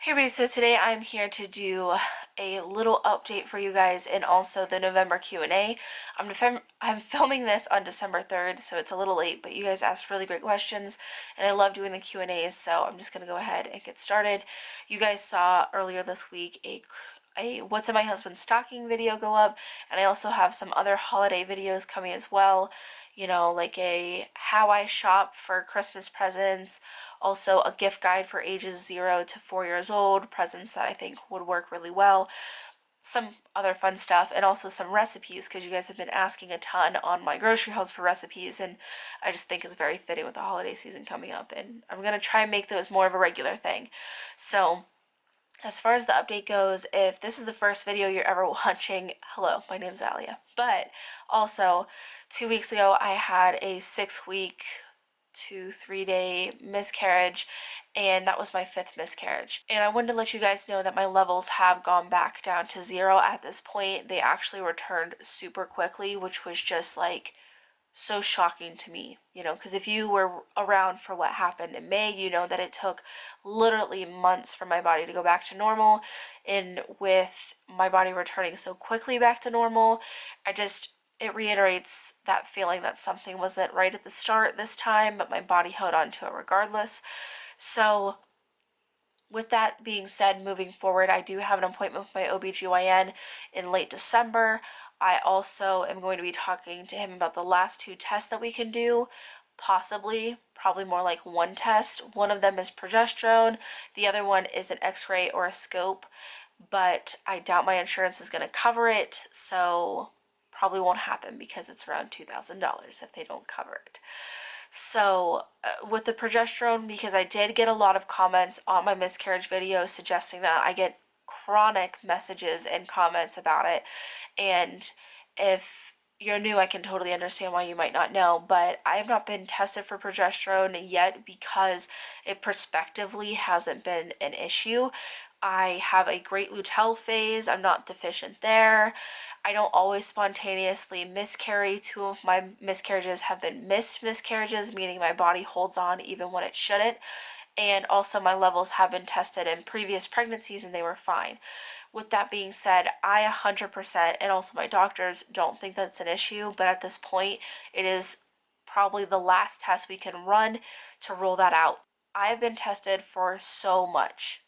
Hey everybody, so today I'm here to do a little update for you guys and also the November Q&A. I'm filming this on December 3rd, so it's a little late, but you guys asked really great questions and I love doing the Q&As, so I'm just going to go ahead and get started. You guys saw earlier this week a What's in My Husband's Stocking video go up, and I also have some other holiday videos coming as well, you know, like a how I shop for Christmas presents, also a gift guide for ages 0 to 4 years old, presents that I think would work really well, some other fun stuff, and also some recipes because you guys have been asking a ton on my grocery hauls for recipes, and I just think it's very fitting with the holiday season coming up, and I'm going to try and make those more of a regular thing. So as far as the update goes, if this is the first video you're ever watching, hello, my name's Alia. But also, 2 weeks ago I had a 6-week to 3-day miscarriage, and that was my 5th miscarriage. And I wanted to let you guys know that my levels have gone back down to 0 at this point. They actually returned super quickly, which was just like so shocking to me, you know, because if you were around for what happened in May, you know that it took literally months for my body to go back to normal. And with my body returning so quickly back to normal, it reiterates that feeling that something wasn't right at the start this time, but my body held on to it regardless. So with that being said, moving forward, I do have an appointment with my OBGYN in late December. I also am going to be talking to him about the last 2 tests that we can do, probably more like 1 test. One of them is progesterone, the other one is an x-ray or a scope, but I doubt my insurance is going to cover it, so probably won't happen because it's around $2,000 if they don't cover it. So with the progesterone, because I did get a lot of comments on my miscarriage video suggesting that, I get chronic messages and comments about it, and if you're new, I can totally understand why you might not know, but I have not been tested for progesterone yet because it prospectively hasn't been an issue. I have a great luteal phase. I'm not deficient there. I don't always spontaneously miscarry. 2 of my miscarriages have been missed miscarriages, meaning my body holds on even when it shouldn't. And also my levels have been tested in previous pregnancies and they were fine. With that being said, I 100%, and also my doctors, don't think that's an issue, but at this point, it is probably the last test we can run to rule that out. I have been tested for so much.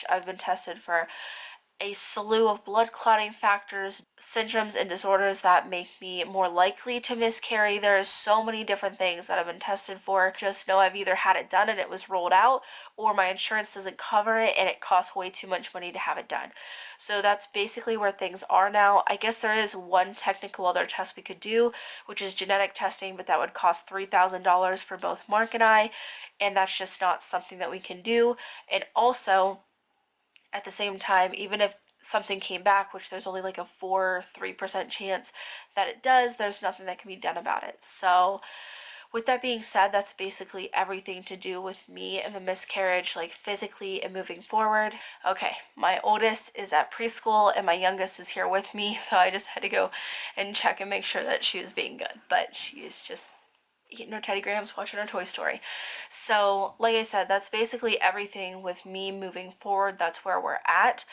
I've been tested for a slew of blood clotting factors, syndromes, and disorders that make me more likely to miscarry. There are so many different things that I've been tested for. Just know I've either had it done and it was rolled out, or my insurance doesn't cover it and it costs way too much money to have it done. So that's basically where things are now. I guess there is one technical other test we could do, which is genetic testing, but that would cost $3,000 for both Mark and I, and that's just not something that we can do. And also, at the same time, even if something came back, which there's only like a 3% chance that it does, there's nothing that can be done about it. So with that being said, that's basically everything to do with me and the miscarriage, like physically and moving forward. Okay, my oldest is at preschool and my youngest is here with me, so I just had to go and check and make sure that she was being good, but she is just eating her Teddy Grahams, watching her Toy Story. So like I said, that's basically everything with me moving forward. That's where we're at.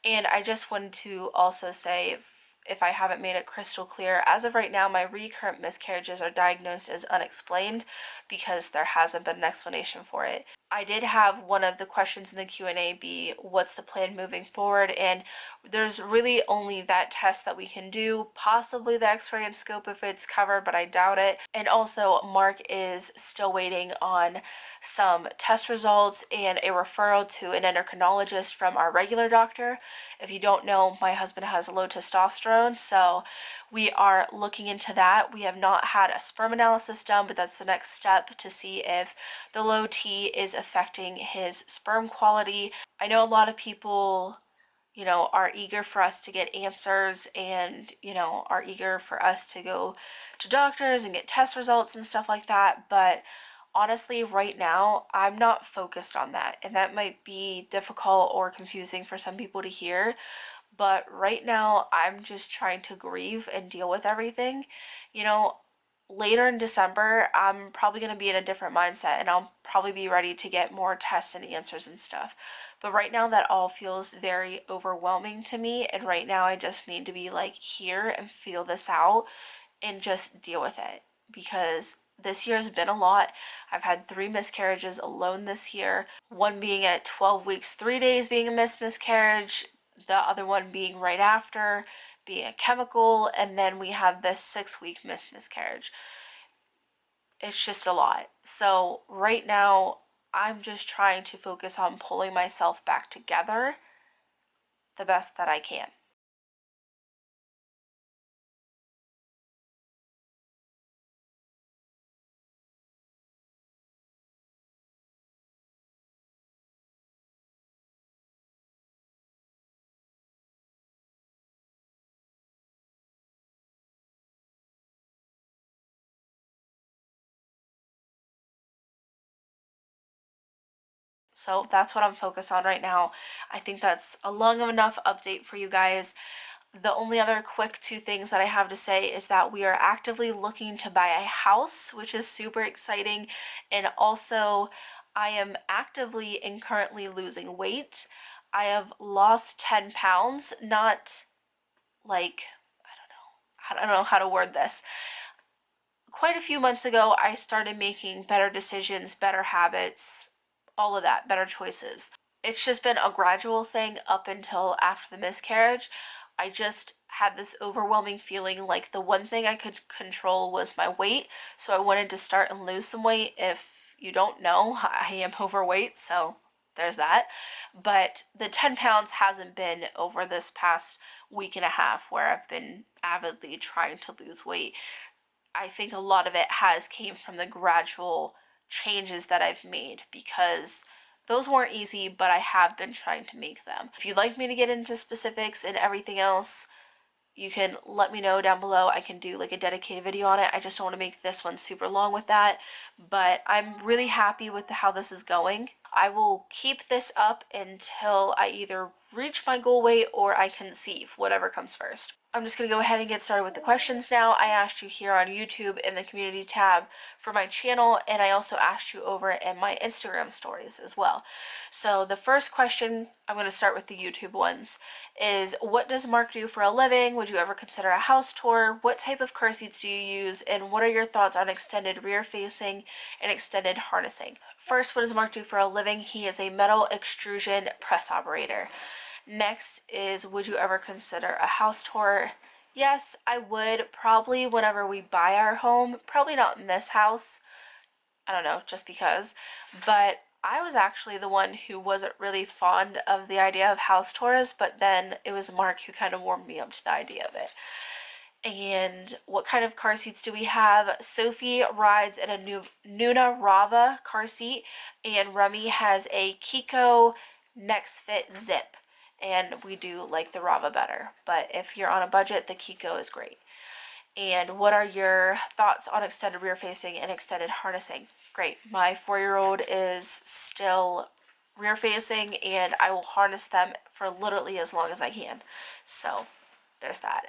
And I just wanted to also say, if I haven't made it crystal clear, as of right now, my recurrent miscarriages are diagnosed as unexplained because there hasn't been an explanation for it. I did have one of the questions in the Q&A be, what's the plan moving forward? And there's really only that test that we can do, possibly the x-ray and scope if it's covered, but I doubt it. And also, Mark is still waiting on some test results and a referral to an endocrinologist from our regular doctor. If you don't know, my husband has low testosterone, so we are looking into that. We have not had a sperm analysis done, but that's the next step to see if the low T is affecting his sperm quality. I know a lot of people, you know, are eager for us to get answers and, you know, are eager for us to go to doctors and get test results and stuff like that, but honestly, right now, I'm not focused on that, and that might be difficult or confusing for some people to hear, but right now, I'm just trying to grieve and deal with everything. You know, later in December, I'm probably going to be in a different mindset, and I'll probably be ready to get more tests and answers and stuff. But right now that all feels very overwhelming to me, and right now I just need to be like here and feel this out and just deal with it, because this year has been a lot. I've had 3 miscarriages alone this year, one being at 12 weeks 3 days being a miscarriage, the other one being right after being a chemical, and then we have this 6-week miscarriage. It's just a lot. So right now I'm just trying to focus on pulling myself back together the best that I can. So that's what I'm focused on right now. I think that's a long enough update for you guys. The only other quick 2 things that I have to say is that we are actively looking to buy a house, which is super exciting. And also, I am actively and currently losing weight. I have lost 10 pounds, not like, I don't know how to word this. Quite a few months ago, I started making better decisions, better habits, all of that, better choices. It's just been a gradual thing up until after the miscarriage. I just had this overwhelming feeling like the one thing I could control was my weight, so I wanted to start and lose some weight. If you don't know, I am overweight, so there's that. But the 10 pounds hasn't been over this past week and a half where I've been avidly trying to lose weight. I think a lot of it has came from the gradual changes that I've made, because those weren't easy, but I have been trying to make them. If you'd like me to get into specifics and everything else, you can let me know down below. I can do like a dedicated video on it. I just don't want to make this one super long with that, but I'm really happy with how this is going. I will keep this up until I either reach my goal weight or I conceive, whatever comes first. I'm just going to go ahead and get started with the questions now. I asked you here on YouTube in the community tab for my channel, and I also asked you over in my Instagram stories as well. So the first question, I'm going to start with the YouTube ones, is what does Mark do for a living? Would you ever consider a house tour? What type of car seats do you use? And what are your thoughts on extended rear facing and extended harnessing? First, what does Mark do for a living? He is a metal extrusion press operator. Next is, would you ever consider a house tour? Yes, I would, probably whenever we buy our home. Probably not in this house. I don't know, just because. But I was actually the one who wasn't really fond of the idea of house tours, but then it was Mark who kind of warmed me up to the idea of it. And what kind of car seats do we have? Sophie rides in a Nuna Rava car seat, and Remy has a Kiko Next Fit Zip. And we do like the Rava better, but if you're on a budget, the Kiko is great. And what are your thoughts on extended rear facing and extended harnessing? Great. My 4-year-old is still rear facing, and I will harness them for literally as long as I can. So there's that.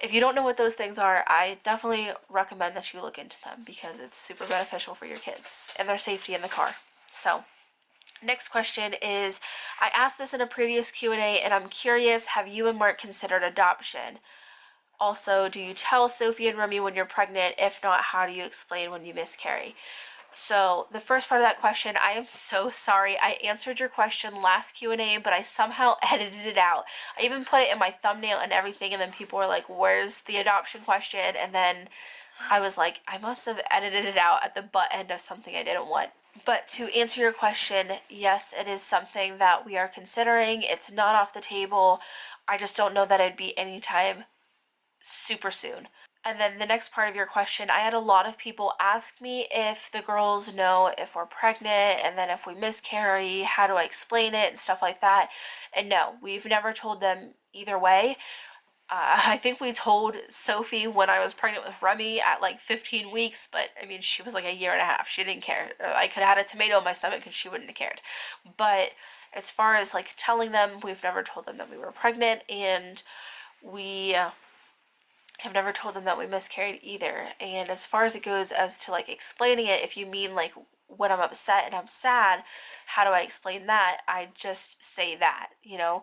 If you don't know what those things are, I definitely recommend that you look into them, because it's super beneficial for your kids and their safety in the car. So next question is, I asked this in a previous Q&A, and I'm curious, have you and Mark considered adoption? Also, do you tell Sophie and Remy when you're pregnant? If not, how do you explain when you miscarry? So the first part of that question, I am so sorry. I answered your question last Q&A, but I somehow edited it out. I even put it in my thumbnail and everything, and then people were like, where's the adoption question? And then I was like, I must have edited it out at the butt end of something I didn't want. But to answer your question, yes, it is something that we are considering. It's not off the table. I just don't know that it'd be anytime super soon. And then the next part of your question, I had a lot of people ask me if the girls know if we're pregnant, and then if we miscarry, how do I explain it and stuff like that. And no, we've never told them either way. I think we told Sophie when I was pregnant with Remy at like 15 weeks, but I mean, she was like a year and a half. She didn't care. I could have had a tomato in my stomach and she wouldn't have cared. But as far as like telling them, we've never told them that we were pregnant, and we have never told them that we miscarried either. And as far as it goes as to like explaining it, if you mean like when I'm upset and I'm sad, How do I explain that? I just say that, you know,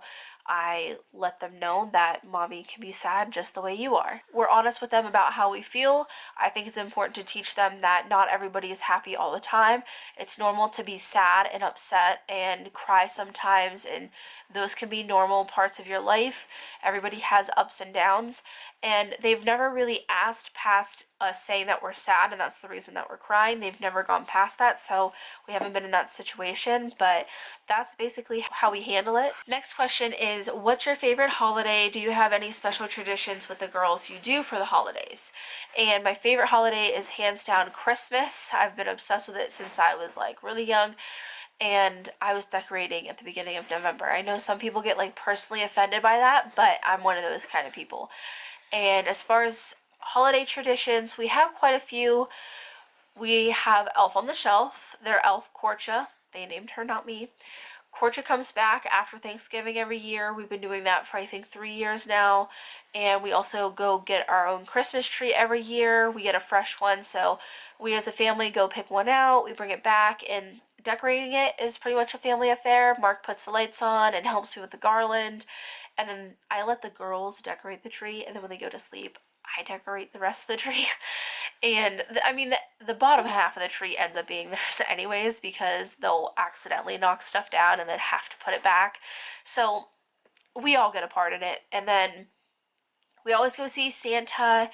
I let them know that mommy can be sad just the way you are. We're honest with them about how we feel. I think it's important to teach them that not everybody is happy all the time. It's normal to be sad and upset and cry sometimes, and those can be normal parts of your life. Everybody has ups and downs, and they've never really asked past us saying that we're sad and that's the reason that we're crying. They've never gone past that, so we haven't been in that situation, but that's basically how we handle it. Next question is, what's your favorite holiday? Do you have any special traditions with the girls you do for the holidays? And my favorite holiday is hands down Christmas. I've been obsessed with it since I was like really young, and I was decorating at the beginning of November. I know some people get like personally offended by that, but I'm one of those kind of people. And as far as holiday traditions, we have quite a few. We have Elf on the Shelf, their elf Corcha. They named her, not me. Corcha comes back after Thanksgiving every year. We've been doing that for I think 3 years now. And we also go get our own Christmas tree every year. We get a fresh one, so we as a family go pick one out, we bring it back, and decorating it is pretty much a family affair. Mark puts the lights on and helps me with the garland, and then I let the girls decorate the tree, and then when they go to sleep, I decorate the rest of the tree. And I mean, the bottom half of the tree ends up being theirs anyways, because they'll accidentally knock stuff down and then have to put it back. So we all get a part in it. And then we always go see Santa.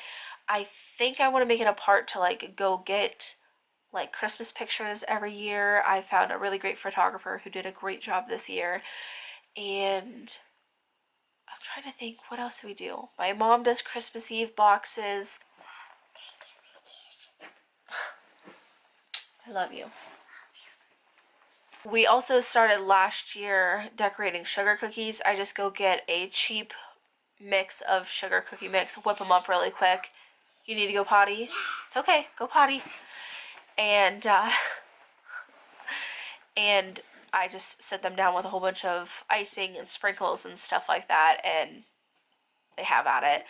I think I want to make it a part to like go get like Christmas pictures every year. I found a really great photographer who did a great job this year. And I'm trying to think, what else do we do? My mom does Christmas Eve boxes. I love you. We also started last year decorating sugar cookies. I just go get a cheap mix of sugar cookie mix, whip them up really quick. You need to go potty? It's okay, go potty. And and I just sit them down with a whole bunch of icing and sprinkles and stuff like that, and they have at it.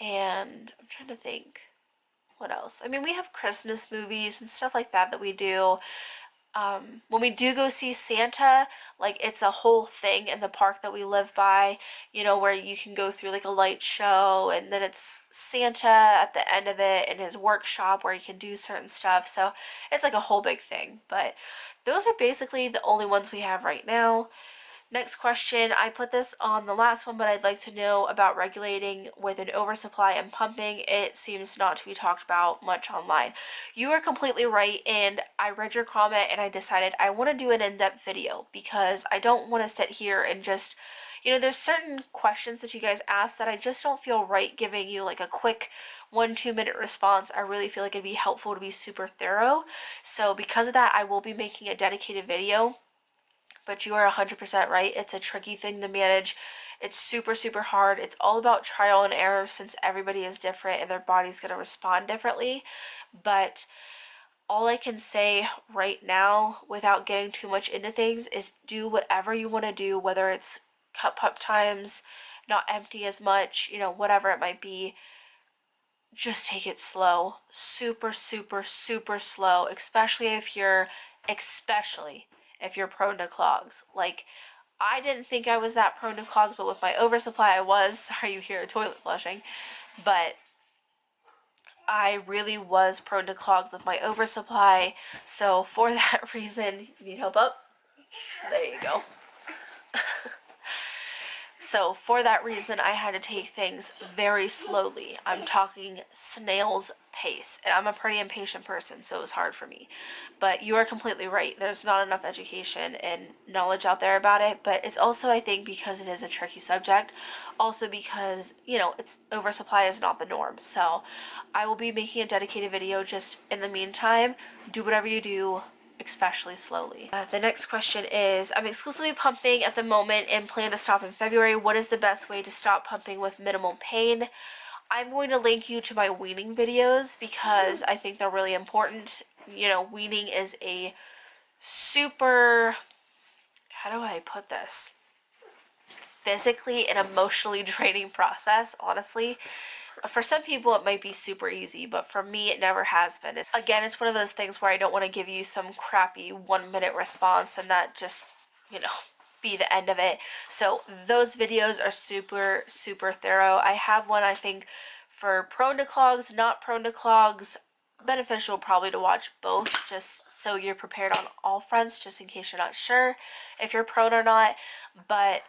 And I'm trying to think, what else? I mean, we have Christmas movies and stuff like that that we do. When we do go see Santa, like it's a whole thing in the park that we live by, you know, where you can go through like a light show, and then it's Santa at the end of it in his workshop where you can do certain stuff. So it's like a whole big thing, but those are basically the only ones we have right now. Next question, I put this on the last one, but I'd like to know about regulating with an oversupply and pumping. It seems not to be talked about much online. You are completely right, and I read your comment and I decided I want to do an in-depth video because I don't want to sit here and just, you know, there's certain questions that you guys ask that I just don't feel right giving you like a quick 1-2 minute response. I really feel like it'd be helpful to be super thorough. So because of that, I will be making a dedicated video. But you are 100% right. It's a tricky thing to manage. It's super, super hard. It's all about trial and error since everybody is different and their body's going to respond differently. But all I can say right now, without getting too much into things, is do whatever you want to do, whether it's cut pup times, not empty as much, you know, whatever it might be. Just take it slow. Super, super, super slow, especially if you're prone to clogs. Like, I didn't think I was that prone to clogs, but with my oversupply I was. Sorry you hear toilet flushing. But I really was prone to clogs with my oversupply. So for that reason, you need help up? There you go. So for that reason, I had to take things very slowly. I'm talking snail's pace. And I'm a pretty impatient person, so it was hard for me. But you are completely right. There's not enough education and knowledge out there about it. But it's also, I think, because it is a tricky subject. Also because, you know, it's oversupply is not the norm. So I will be making a dedicated video just in the meantime. Do whatever you do, especially slowly. The next question is, I'm exclusively pumping at the moment and plan to stop in February. What is the best way to stop pumping with minimal pain? I'm going to link you to my weaning videos because I think they're really important. You know, weaning is a super, how do I put this? Physically and emotionally draining process, honestly. For some people it might be super easy, but for me it never has been. Again, it's one of those things where I don't want to give you some crappy 1-minute response and that just, you know, be the end of it. So those videos are super, super thorough. I have one, I think, for prone to clogs, not prone to clogs. Beneficial probably to watch both, just so you're prepared on all fronts, just in case you're not sure if you're prone or not. But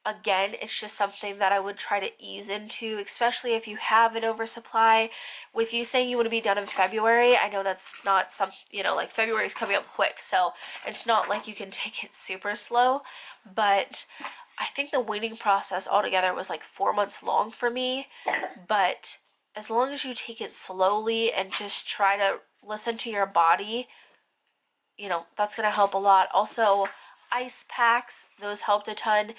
again, it's just something that I would try to ease into, especially if you have an oversupply. With you saying you want to be done in February, I know that's not some, you know, like February is coming up quick, so it's not like you can take it super slow, but I think the weaning process altogether was like 4 months long for me. But as long as you take it slowly and just try to listen to your body, you know, that's going to help a lot. Also, ice packs, those helped a ton.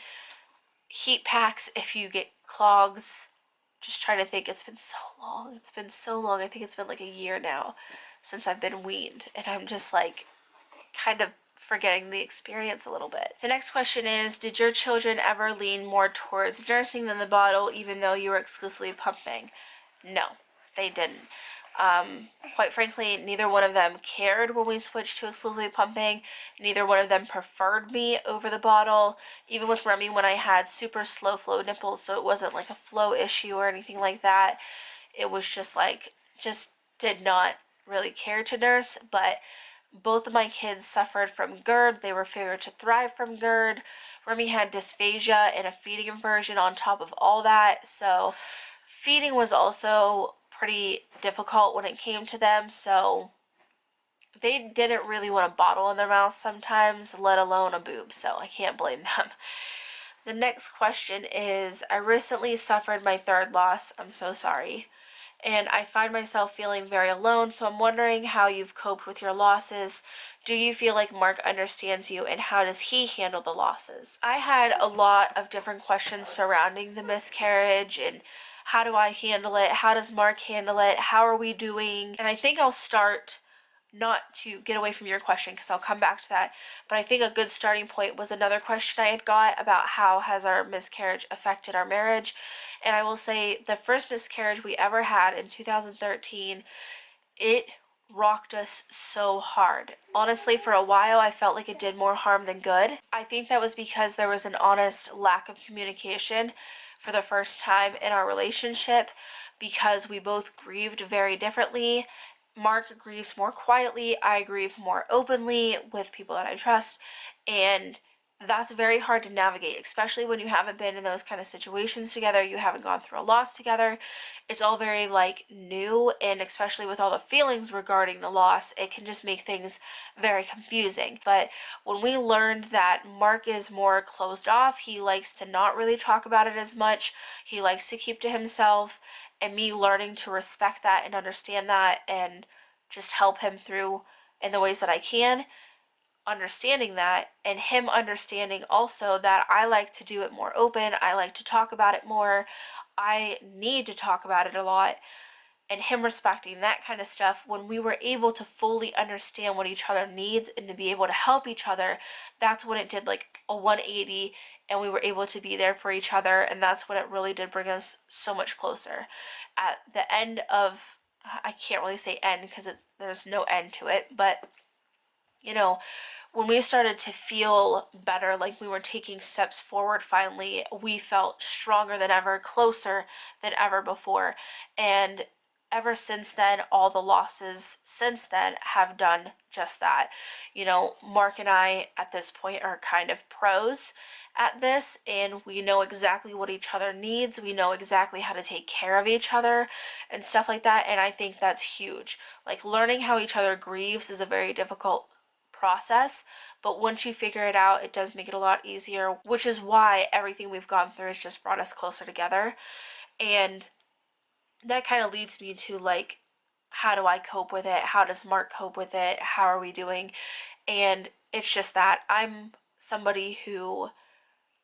Heat packs if you get clogs. Just trying to think, it's been so long. It's been so long. I think it's been like a year now since I've been weaned, and I'm just like kind of forgetting the experience a little bit. The next question is, did your children ever lean more towards nursing than the bottle even though you were exclusively pumping? No, they didn't. Quite frankly, neither one of them cared when we switched to exclusively pumping. Neither one of them preferred me over the bottle. Even with Remy, when I had super slow flow nipples, so it wasn't like a flow issue or anything like that. It was just like, just did not really care to nurse. But both of my kids suffered from GERD. They were favored to thrive from GERD. Remy had dysphagia and a feeding inversion on top of all that. So feeding was also pretty difficult when it came to them, so they didn't really want a bottle in their mouth sometimes, let alone a boob, so I can't blame them. The next question is, I recently suffered my third loss. I'm so sorry. And I find myself feeling very alone, so I'm wondering how you've coped with your losses. Do you feel like Mark understands you, and how does he handle the losses? I had a lot of different questions surrounding the miscarriage, and how do I handle it? How does Mark handle it? How are we doing? And I think I'll start, not to get away from your question because I'll come back to that, but I think a good starting point was another question I had got about how has our miscarriage affected our marriage. And I will say the first miscarriage we ever had in 2013, it rocked us so hard. Honestly, for a while I felt like it did more harm than good. I think that was because there was an honest lack of communication for the first time in our relationship, because we both grieved very differently. Mark grieves more quietly, I grieve more openly with people that I trust, and that's very hard to navigate, especially when you haven't been in those kind of situations together, you haven't gone through a loss together. It's all very like new, and especially with all the feelings regarding the loss, it can just make things very confusing. But when we learned that Mark is more closed off, he likes to not really talk about it as much, he likes to keep to himself, and me learning to respect that and understand that and just help him through in the ways that I can, understanding that, and him understanding also that I like to do it more open, I like to talk about it more, I need to talk about it a lot, and him respecting that kind of stuff. When we were able to fully understand what each other needs and to be able to help each other, that's when it did like a 180, and we were able to be there for each other, and that's when it really did bring us so much closer. At the end of, I can't really say end because there's no end to it, but you know, when we started to feel better, like we were taking steps forward finally, we felt stronger than ever, closer than ever before. And ever since then, all the losses since then have done just that. You know, Mark and I at this point are kind of pros at this, and we know exactly what each other needs. We know exactly how to take care of each other and stuff like that. And I think that's huge. Like, learning how each other grieves is a very difficult process, but once you figure it out, it does make it a lot easier, which is why everything we've gone through has just brought us closer together. And that kind of leads me to like, how do I cope with it? How does Mark cope with it? How are we doing? And it's just that I'm somebody who,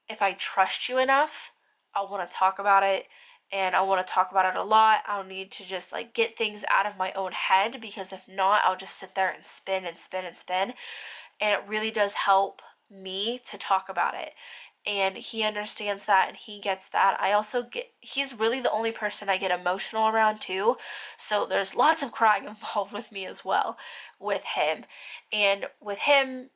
if I trust you enough, I'll want to talk about it, and I want to talk about it a lot. I'll need to just like get things out of my own head, because if not, I'll just sit there and spin and spin and spin. And it really does help me to talk about it. And he understands that and he gets that. I also get, he's really the only person I get emotional around too. So there's lots of crying involved with me as well with him. And with him,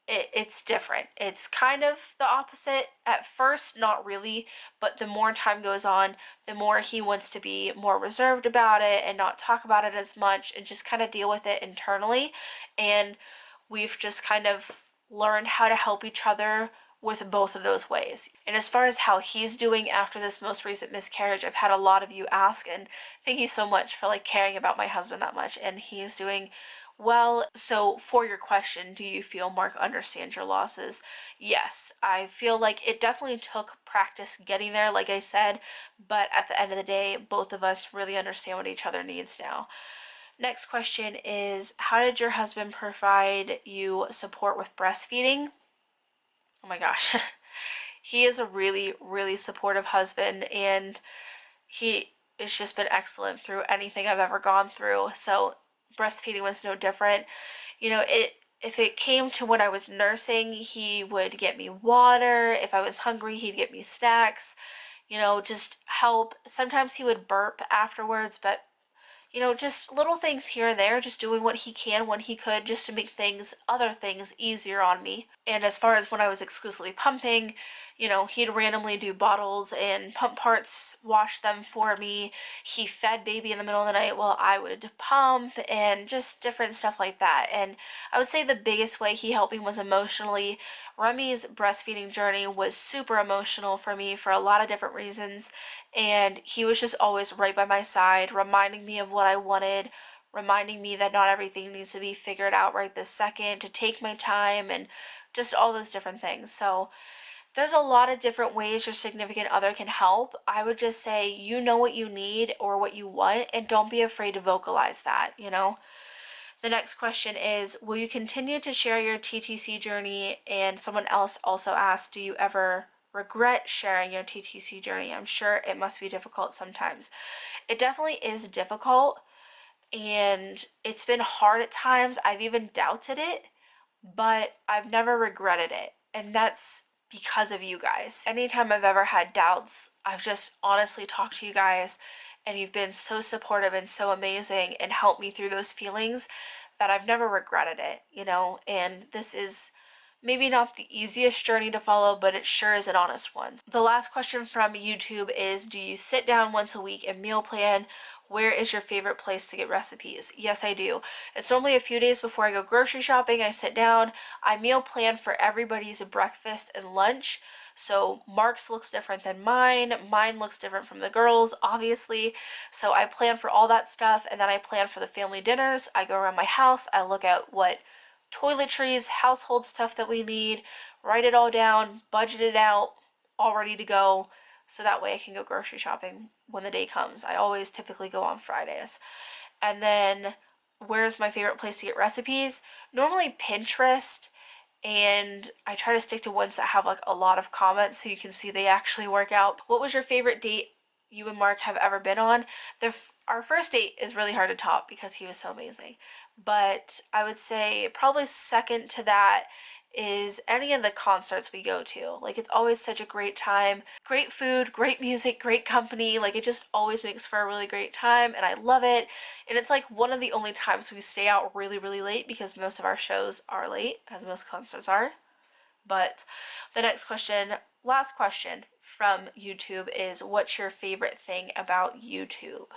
it's different. It's kind of the opposite at first, not really, but the more time goes on, the more he wants to be more reserved about it and not talk about it as much and just kind of deal with it internally. And we've just kind of learned how to help each other with both of those ways. And as far as how he's doing after this most recent miscarriage, I've had a lot of you ask, and thank you so much for like caring about my husband that much. And he's doing well. So for your question, do you feel Mark understands your losses? Yes, I feel like it definitely took practice getting there, like I said, but at the end of the day, both of us really understand what each other needs now. Next question is, how did your husband provide you support with breastfeeding? Oh my gosh. He is a really, really supportive husband, and he has just been excellent through anything I've ever gone through. So breastfeeding was no different. You know, if it came to when I was nursing, he would get me water. If I was hungry, he'd get me snacks. You know, just help. Sometimes he would burp afterwards, but you know, just little things here and there, just doing what he can when he could, just to make things, other things, easier on me. And as far as when I was exclusively pumping, you know, he'd randomly do bottles and pump parts, wash them for me. He fed baby in the middle of the night while I would pump, and just different stuff like that. And I would say the biggest way he helped me was emotionally. Remy's breastfeeding journey was super emotional for me for a lot of different reasons, and he was just always right by my side, reminding me of what I wanted, reminding me that not everything needs to be figured out right this second, to take my time, and just all those different things. So there's a lot of different ways your significant other can help. I would just say, you know what you need or what you want, and don't be afraid to vocalize that, you know? The next question is, will you continue to share your TTC journey? And someone else also asked, do you ever regret sharing your TTC journey? I'm sure it must be difficult sometimes. It definitely is difficult, and it's been hard at times. I've even doubted it, but I've never regretted it. And that's because of you guys. Anytime I've ever had doubts, I've just honestly talked to you guys, and you've been so supportive and so amazing and helped me through those feelings that I've never regretted it, you know? And this is maybe not the easiest journey to follow, but it sure is an honest one. The last question from YouTube is, do you sit down once a week and meal plan? Where is your favorite place to get recipes? Yes, I do. It's normally a few days before I go grocery shopping. I sit down, I meal plan for everybody's breakfast and lunch. So Mark's looks different than mine. Mine looks different from the girls, obviously. So I plan for all that stuff, and then I plan for the family dinners. I go around my house, I look at what toiletries, household stuff that we need, write it all down, budget it out, all ready to go, so that way I can go grocery shopping when the day comes. I always typically go on Fridays. And then, where's my favorite place to get recipes? Normally Pinterest, and I try to stick to ones that have like a lot of comments so you can see they actually work out. What was your favorite date you and Mark have ever been on? Our first date is really hard to top because he was so amazing. But I would say probably second to that is any of the concerts we go to. Like, it's always such a great time. Great food, great music, great company. Like, it just always makes for a really great time, and I love it. And it's like one of the only times we stay out really, really late, because most of our shows are late, as most concerts are. But the next question, last question from YouTube is, what's your favorite thing about YouTube?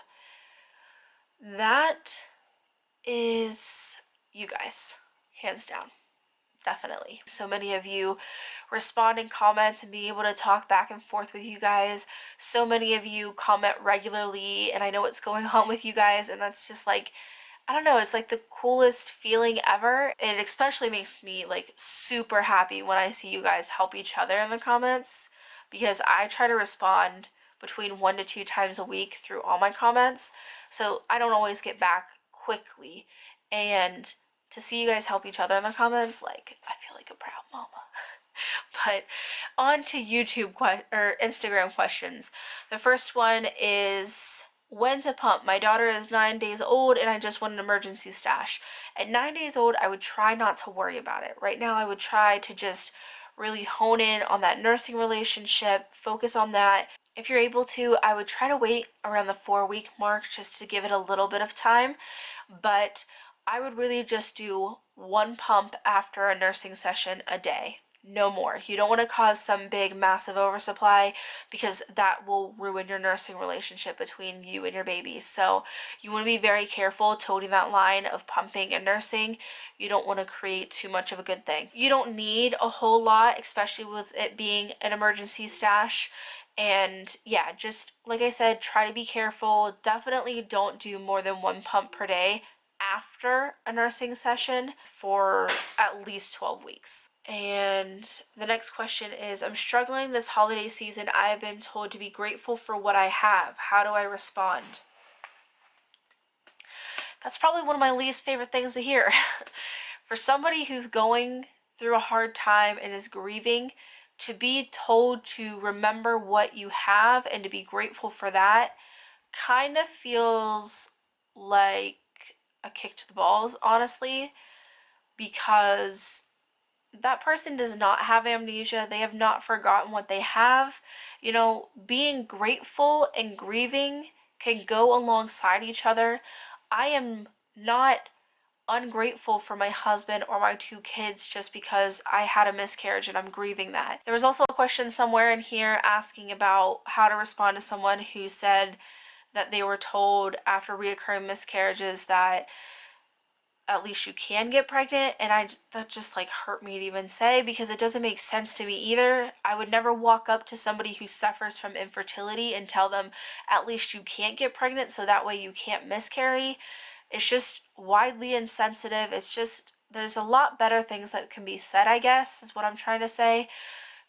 That is you guys, hands down. Definitely. So many of you respond in comments and being able to talk back and forth with you guys. So many of you comment regularly, and I know what's going on with you guys, and that's just like, I don't know, it's like the coolest feeling ever. And it especially makes me like super happy when I see you guys help each other in the comments, because I try to respond between 1 to 2 times a week through all my comments, so I don't always get back quickly. And to see you guys help each other in the comments, like, I feel like a proud mama. But on to YouTube or Instagram questions. The first one is, When to pump. My daughter is 9 days old and I just want an emergency stash. At 9 days old, I would try not to worry about it. Right now, I would try to just really hone in on that nursing relationship, focus on that. If you're able to, I would try to wait around the 4-week mark just to give it a little bit of time. But I would really just do one pump after a nursing session a day. No more. You don't want to cause some big massive oversupply because that will ruin your nursing relationship between you and your baby. So you want to be very careful toting that line of pumping and nursing. You don't want to create too much of a good thing. You don't need a whole lot, especially with it being an emergency stash. And yeah, just like I said, try to be careful. Definitely don't do more than one pump per day after a nursing session for at least 12 weeks. And the next question is, I'm struggling this holiday season. I have been told to be grateful for what I have. How do I respond? That's probably one of my least favorite things to hear. For somebody who's going through a hard time and is grieving, to be told to remember what you have and to be grateful for that kind of feels like a kick to the balls, honestly, because that person does not have amnesia. They have not forgotten what they have. You know, being grateful and grieving can go alongside each other. I am not ungrateful for my husband or my 2 kids just because I had a miscarriage and I'm grieving that. There was also a question somewhere in here asking about how to respond to someone who said that they were told after reoccurring miscarriages that at least you can get pregnant, and that just like hurt me to even say because it doesn't make sense to me either. I would never walk up to somebody who suffers from infertility and tell them at least you can't get pregnant so that way you can't miscarry. It's just widely insensitive. It's just, there's a lot better things that can be said, I guess, is what I'm trying to say.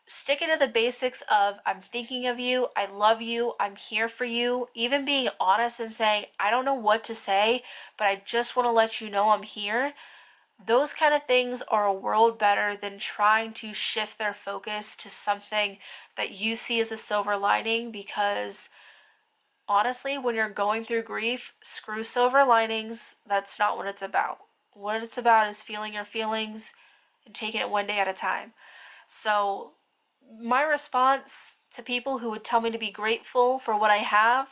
Sticking to the basics of I'm thinking of you, I love you, I'm here for you, even being honest and saying I don't know what to say, but I just want to let you know I'm here. Those kind of things are a world better than trying to shift their focus to something that you see as a silver lining, because honestly, when you're going through grief, screw silver linings. That's not what it's about. What it's about is feeling your feelings and taking it one day at a time. So my response to people who would tell me to be grateful for what I have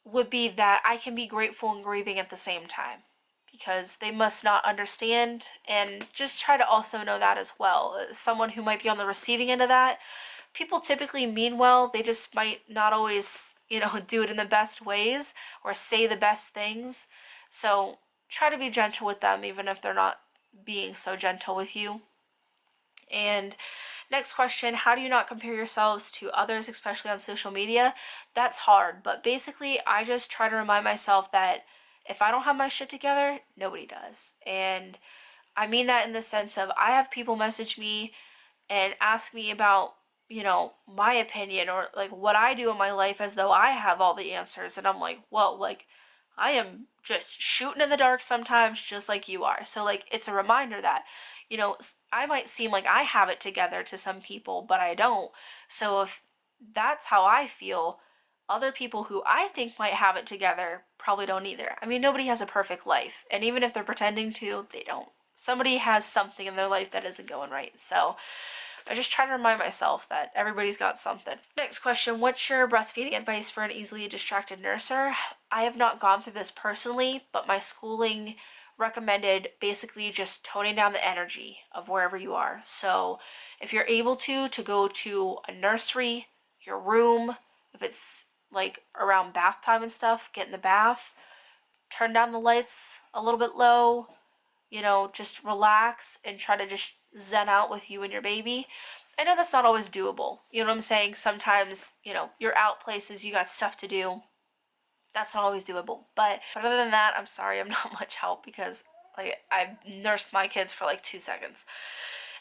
would be that I can be grateful and grieving at the same time, because they must not understand, and just try to also know that as well. As someone who might be on the receiving end of that, people typically mean well, they just might not always, do it in the best ways or say the best things. So try to be gentle with them even if they're not being so gentle with you. And next question, how do you not compare yourselves to others, especially on social media? That's hard, but basically I just try to remind myself that if I don't have my shit together, nobody does. And I mean that in the sense of I have people message me and ask me about, my opinion or like what I do in my life as though I have all the answers. And I'm like, well, like I am just shooting in the dark sometimes just like you are. So like it's a reminder that, I might seem like I have it together to some people, but I don't. So if that's how I feel, other people who I think might have it together probably don't either. I mean, nobody has a perfect life, and even if they're pretending to, they don't. Somebody has something in their life that isn't going right. So I just try to remind myself that everybody's got something. Next question, what's your breastfeeding advice for an easily distracted nurser? I have not gone through this personally, but my schooling recommended basically just toning down the energy of wherever you are. So if you're able to go to a nursery, your room, if it's like around bath time and stuff, get in the bath, turn down the lights a little bit low, just relax and try to just zen out with you and your baby. I know that's not always doable. You know what I'm saying? Sometimes, you're out places, you got stuff to do. That's not always doable. But other than that, I'm sorry, I'm not much help because like I've nursed my kids for like 2 seconds.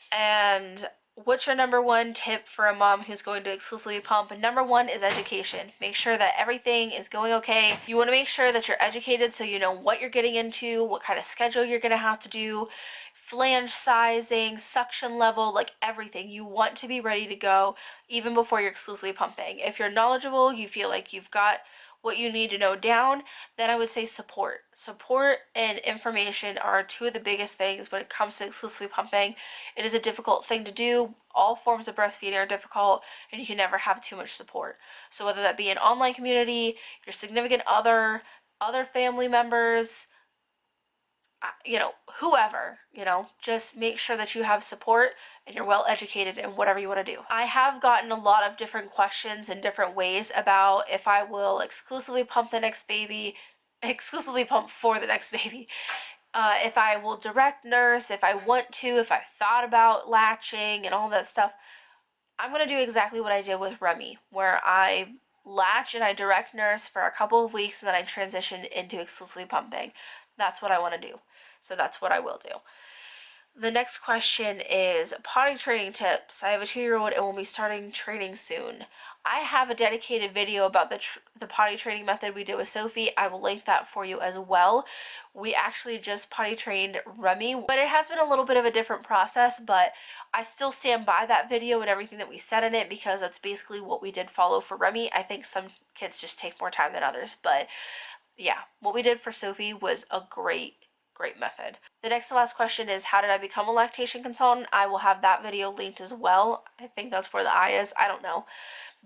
And what's your number one tip for a mom who's going to exclusively pump? And number one is education. Make sure that everything is going okay. You want to make sure that you're educated so you know what you're getting into, what kind of schedule you're going to have to do, flange sizing, suction level, like everything. You want to be ready to go even before you're exclusively pumping. If you're knowledgeable, you feel like you've got what you need to know down, then I would say support. Support and information are two of the biggest things when it comes to exclusively pumping. It is a difficult thing to do. All forms of breastfeeding are difficult, and you can never have too much support. So whether that be an online community, your significant other family members, whoever, just make sure that you have support and you're well educated in whatever you want to do. I have gotten a lot of different questions in different ways about if I will exclusively pump the next baby, exclusively pump for the next baby, if I will direct nurse, if I want to, if I thought about latching and all that stuff. I'm going to do exactly what I did with Remy, where I latch and I direct nurse for a couple of weeks and then I transition into exclusively pumping. That's what I want to do. So that's what I will do. The next question is potty training tips. I have a 2-year-old and will be starting training soon. I have a dedicated video about the potty training method we did with Sophie. I will link that for you as well. We actually just potty trained Remy, but it has been a little bit of a different process, but I still stand by that video and everything that we said in it because that's basically what we did follow for Remy. I think some kids just take more time than others, but yeah, what we did for Sophie was a great method. The next to last question is, how did I become a lactation consultant? I will have that video linked as well. I think that's where the I is. I don't know.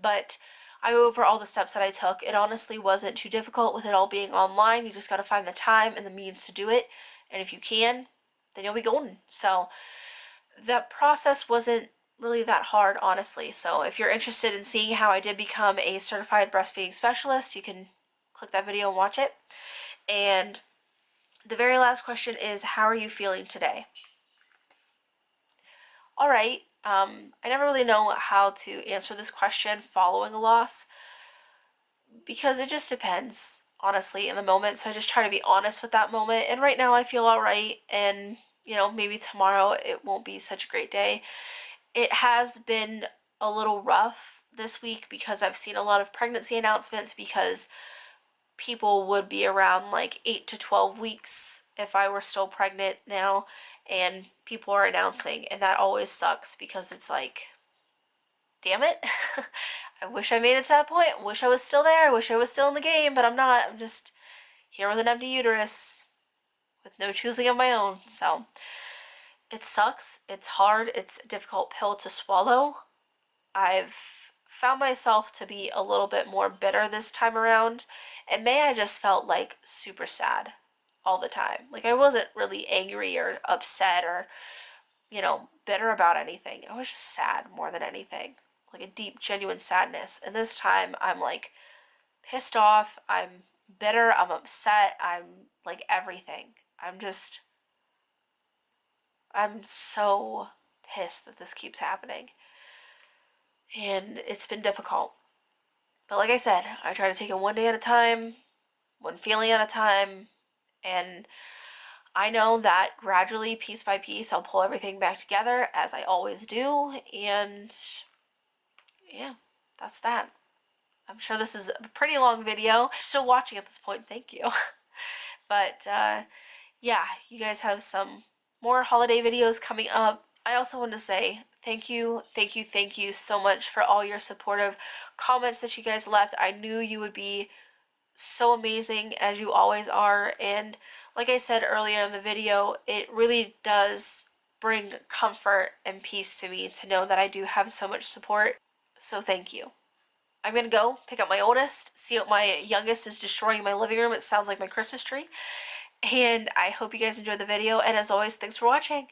But I go over all the steps that I took. It honestly wasn't too difficult with it all being online. You just got to find the time and the means to do it. And if you can, then you'll be golden. So that process wasn't really that hard, honestly. So if you're interested in seeing how I did become a certified breastfeeding specialist, you can click that video and watch it. And the very last question is, how are you feeling today? All right. I never really know how to answer this question following a loss because it just depends, honestly, in the moment. So I just try to be honest with that moment. And right now I feel all right. And, maybe tomorrow it won't be such a great day. It has been a little rough this week because I've seen a lot of pregnancy announcements because people would be around like 8 to 12 weeks if I were still pregnant now, and people are announcing, and that always sucks because it's like, damn it. I wish I made it to that point. I wish I was still there. I wish I was still in the game, but I'm not. I'm just here with an empty uterus with no choosing of my own. So it sucks. It's hard. It's a difficult pill to swallow. I've found myself to be a little bit more bitter this time around. And May, I just felt like super sad all the time. Like I wasn't really angry or upset or, bitter about anything. I was just sad more than anything. Like a deep, genuine sadness. And this time I'm like pissed off. I'm bitter. I'm upset. I'm like everything. I'm so pissed that this keeps happening. And it's been difficult. But like I said, I try to take it one day at a time, one feeling at a time, and I know that gradually, piece by piece, I'll pull everything back together, as I always do, and yeah, that's that. I'm sure this is a pretty long video. If you're still watching at this point, thank you. But yeah, you guys have some more holiday videos coming up. I also want to say thank you so much for all your supportive comments that you guys left. I knew you would be so amazing, as you always are, and like I said earlier in the video, it really does bring comfort and peace to me to know that I do have so much support. So thank you. I'm gonna go pick up my oldest, see what my youngest is destroying my living room. It sounds like my Christmas tree. And I hope you guys enjoyed the video, and as always, thanks for watching.